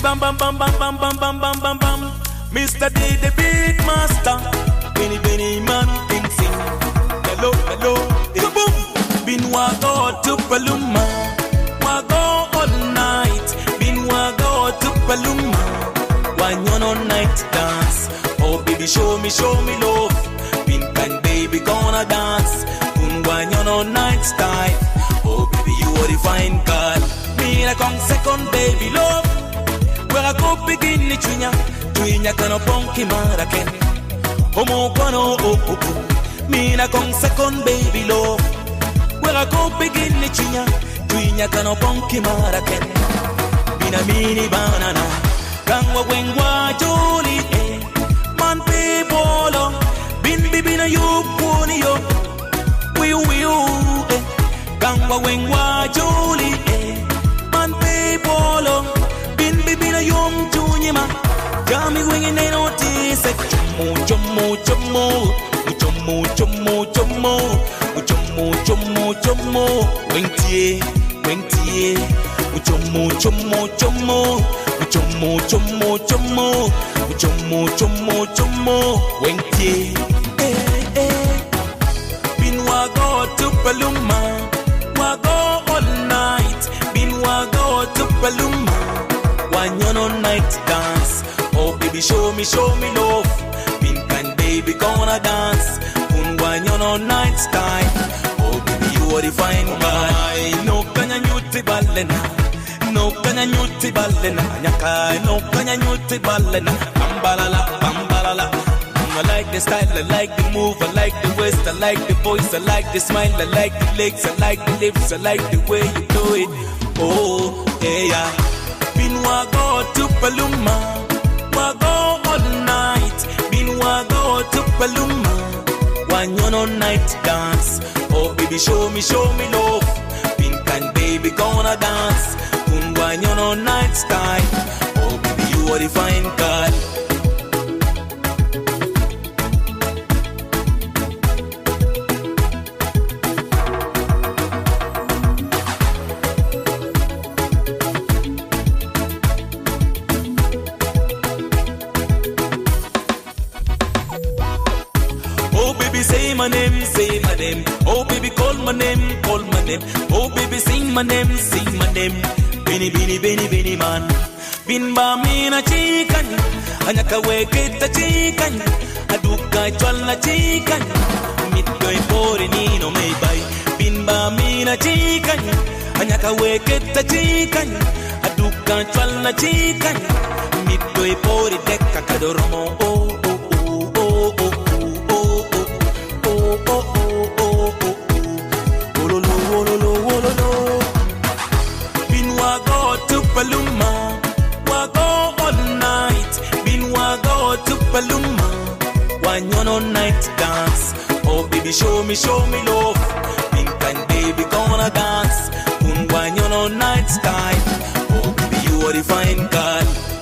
bam bam bam bam bam bam bam bam bam bam. Mr. D the beat master. Benny Benny man thing sing. Hello hello. Boom. Been wago to Paluma. Wago all night. Been wago to Paluma. One on night dance. Oh baby show me love. Been and baby gonna dance. One on night style. Oh baby you are the fine girl. Me I come second baby love. Where I go begin the Twinya kano ponki maraken. Homo kono oh oh oh. Me I come second baby love. Where I go begin the Twinya kano ponki maraken. Bina mini banana. Gangwa wengwa joli eh. Man pe bolo. Bin bibina you pony yo. Wiu eh. Gangwa wengwa joli eh. Man pe bolo. Bin bibina yum tunyima. Jami wingin they notice it. Chomo Wengtie Wengtie Bin wago to Paluma. Wago all night. Bin wago to Paluma. One on night dance. Oh baby show me love. Bin and baby gonna dance. One on night style. Oh baby you are the fine guy. No kanya nyuti balena. No kanya nyuti balena. Nyaka no kanya nyuti balena. Bambalala. I like the style, I like the move, I like the waist, I like the voice, I like the smile, I like the legs, I like the lips, I like the way you do it. Oh yeah. Been wago to Paluma. Wago all night. Been wago to Paluma. One on night dance. Oh baby show me love. Been and baby gonna dance. One on night style. Oh baby you are the fine girl. Say my name. Oh baby, call my name. Oh baby, sing my name. Bini man. Bin ba mina chikan. Anyaka weketa chikan. Aduka chwala chikan. Mitoi pori nino may bay. Bin ba mina chikan. Anyaka weketa chikan. Aduka chwala chikan. Mitoi pori deka kadoromo. Oh. Paluma, wago all night. Been wago to Paluma. One on night dance. Oh baby show me love. Pink and baby gonna dance. One on night style. Oh baby you are the fine girl.